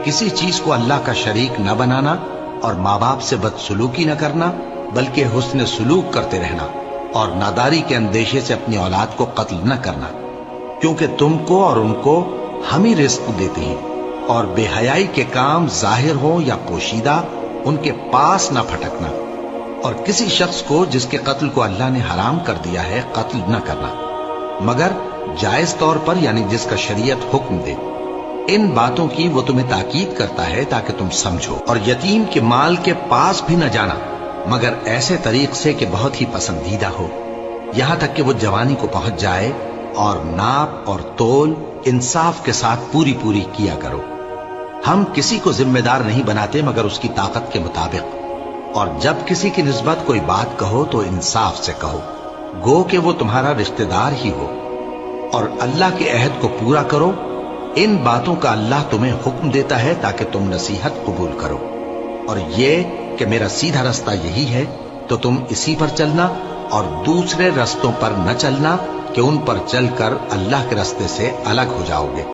کسی چیز کو اللہ کا شریک نہ بنانا اور ماں باپ سے بدسلوکی نہ کرنا، بلکہ حسن سلوک کرتے رہنا، اور ناداری کے اندیشے سے اپنی اولاد کو قتل نہ کرنا، کیونکہ تم کو اور ان کو ہم ہی رزق دیتے ہیں، اور بے حیائی کے کام ظاہر ہو یا پوشیدہ ان کے پاس نہ پھٹکنا، اور کسی شخص کو جس کے قتل کو اللہ نے حرام کر دیا ہے قتل نہ کرنا، مگر جائز طور پر، یعنی جس کا شریعت حکم دے۔ ان باتوں کی وہ تمہیں تاکید کرتا ہے تاکہ تم سمجھو، اور یتیم کے مال کے پاس بھی نہ جانا مگر ایسے طریق سے کہ بہت ہی پسندیدہ ہو، یہاں تک کہ وہ جوانی کو پہنچ جائے، اور ناپ اور تول انصاف کے ساتھ پوری پوری کیا کرو۔ ہم کسی کو ذمہ دار نہیں بناتے مگر اس کی طاقت کے مطابق، اور جب کسی کی نسبت کوئی بات کہو تو انصاف سے کہو، گو کہ وہ تمہارا رشتہ دار ہی ہو، اور اللہ کے عہد کو پورا کرو۔ ان باتوں کا اللہ تمہیں حکم دیتا ہے تاکہ تم نصیحت قبول کرو، اور یہ کہ میرا سیدھا رستہ یہی ہے تو تم اسی پر چلنا، اور دوسرے رستوں پر نہ چلنا کہ ان پر چل کر اللہ کے رستے سے الگ ہو جاؤ گے۔